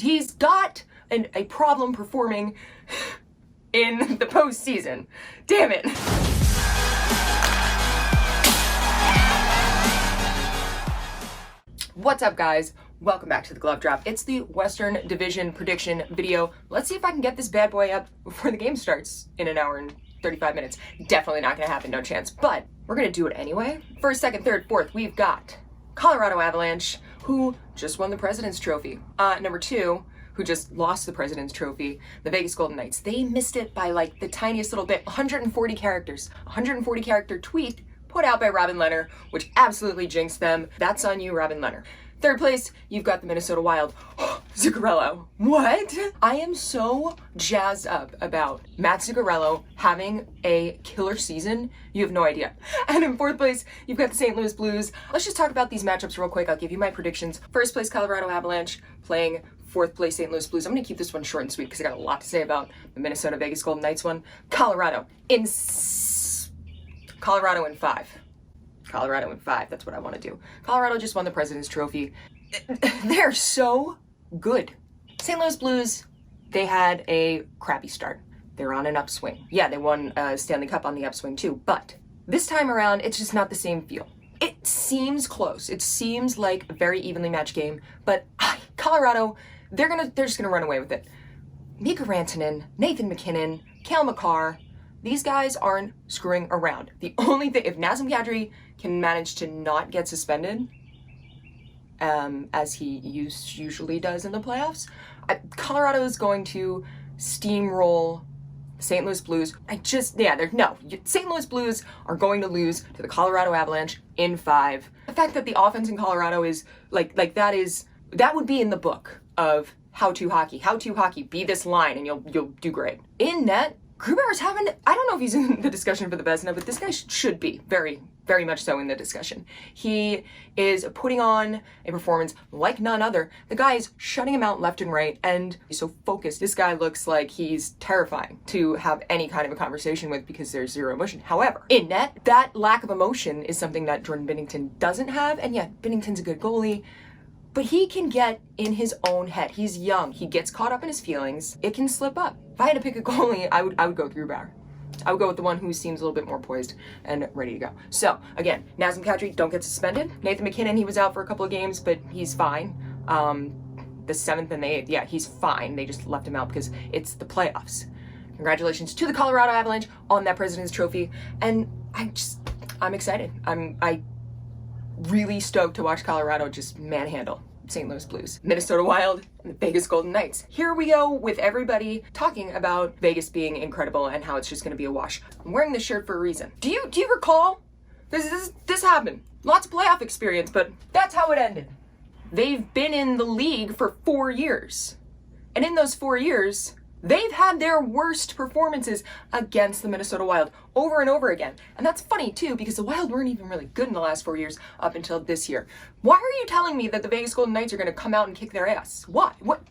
He's got a problem performing in the postseason. Damn it. What's up, guys? Welcome back to the Glove Drop. It's the Western Division prediction video. Let's see if I can get this bad boy up before the game starts in an hour and 35 minutes. Definitely not gonna happen, no chance, but we're gonna do it anyway. First, second, third, fourth, we've got Colorado Avalanche, who just won the President's Trophy. Number two, who just lost the President's Trophy, the Vegas Golden Knights. They missed it by like the tiniest little bit, 140 characters. 140 character tweet put out by Robin Lehner, which absolutely jinxed them. That's on you, Robin Lehner. Third place, you've got the Minnesota Wild. Zuccarello. What? I am so jazzed up about Matt Zuccarello having a killer season. You have no idea. And in fourth place, you've got the St. Louis Blues. Let's just talk about these matchups real quick. I'll give you my predictions. First place, Colorado Avalanche playing fourth place, St. Louis Blues. I'm going to keep this one short and sweet because I got a lot to say about the Minnesota Vegas Golden Knights one. Colorado in 5. Colorado in 5. That's what I want to do. Colorado just won the President's Trophy. They're so good. St. Louis Blues, they had a crappy start. They're on an upswing. Yeah, they won Stanley Cup on the upswing too, but this time around, it's just not the same feel. It seems close. It seems like a very evenly matched game, but Colorado, they're just gonna run away with it. Mikko Rantanen, Nathan MacKinnon, Cale Makar, these guys aren't screwing around. The only thing, if Nazem Kadri can manage to not get suspended, as he usually does in the playoffs, Colorado is going to steamroll St. Louis Blues. St. Louis Blues are going to lose to the Colorado Avalanche in 5. The fact that the offense in Colorado is that would be in the book of how to hockey, be this line and you'll do great. In net, Grubauer's having, I don't know if he's in the discussion for the Vezina, but this guy should be very, very much so in the discussion. He is putting on a performance like none other. The guy is shutting him out left and right, and he's so focused. This guy looks like he's terrifying to have any kind of a conversation with because there's zero emotion. However, in net, that lack of emotion is something that Jordan Binnington doesn't have, and yeah, Binnington's a good goalie, but he can get in his own head. He's young. He gets caught up in his feelings. It can slip up. If I had to pick a goalie, I would go with Grubauer. I would go with the one who seems a little bit more poised and ready to go. So, again, Nazem Kadri, don't get suspended. Nathan MacKinnon, he was out for a couple of games, but he's fine. The 7th and the 8th, yeah, he's fine. They just left him out because it's the playoffs. Congratulations to the Colorado Avalanche on that President's Trophy. And I'm excited. I'm really stoked to watch Colorado just manhandle St. Louis Blues, Minnesota Wild, and the Vegas Golden Knights. Here we go with everybody talking about Vegas being incredible and how it's just going to be a wash. I'm wearing this shirt for a reason. Do you recall? This happened. Lots of playoff experience, but that's how it ended. They've been in the league for 4 years. And in those 4 years, they've had their worst performances against the Minnesota Wild over and over again. And that's funny too, because the Wild weren't even really good in the last 4 years up until this year. Why are you telling me that the Vegas Golden Knights are going to come out and kick their ass? Why? What?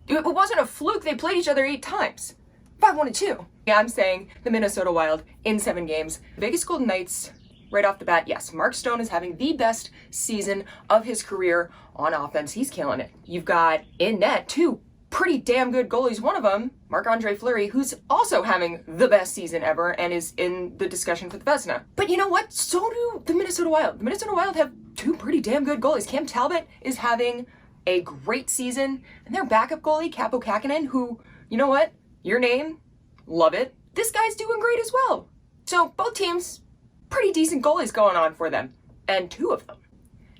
It wasn't a fluke. They played each other 8 times. 5-1-2. Yeah, I'm saying the Minnesota Wild in 7 games. The Vegas Golden Knights, right off the bat, yes, Mark Stone is having the best season of his career on offense. He's killing it. You've got in net 2 pretty damn good goalies. One of them, Marc-Andre Fleury, who's also having the best season ever and is in the discussion for the Vezina. But you know what? So do the Minnesota Wild. The Minnesota Wild have 2 pretty damn good goalies. Cam Talbot is having a great season, and their backup goalie, Kaapo Kähkönen, who, you know what? Your name, love it. This guy's doing great as well. So both teams, pretty decent goalies going on for them, and 2 of them.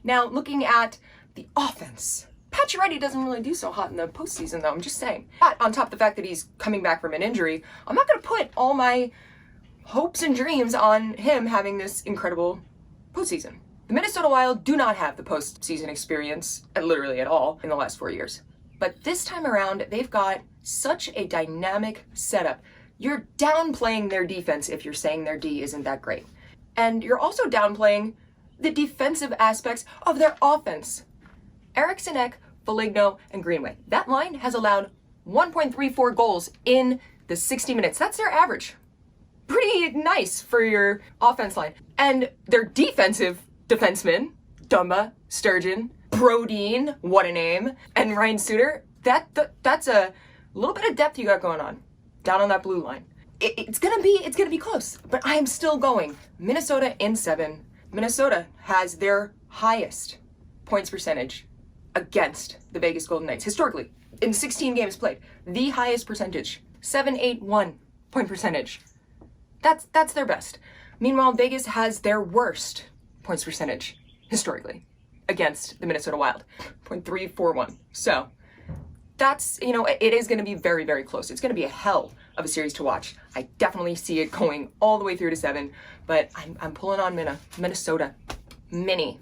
Now, looking at the offense, Pacioretty doesn't really do so hot in the postseason, though. I'm just saying. But on top of the fact that he's coming back from an injury, I'm not going to put all my hopes and dreams on him having this incredible postseason. The Minnesota Wild do not have the postseason experience, literally at all, in the last 4 years. But this time around, they've got such a dynamic setup. You're downplaying their defense if you're saying their D isn't that great. And you're also downplaying the defensive aspects of their offense. Eriksson Ek, Foligno, and Greenway. That line has allowed 1.34 goals in the 60 minutes. That's their average. Pretty nice for your offense line. And their defensive defensemen, Dumba, Sturgeon, Brodin, what a name, and Ryan Suter, That's a little bit of depth you got going on down on that blue line. It's gonna be close, but I am still going Minnesota in 7. Minnesota has their highest points percentage against the Vegas Golden Knights historically in 16 games played. The highest percentage, 781 point percentage. That's their best. Meanwhile, Vegas has their worst points percentage historically against the Minnesota Wild, 0.341. So that's, it is going to be very, very close. It's going to be a hell of a series to watch. I definitely see it going all the way through to 7, but I'm pulling on Minnesota. Mini.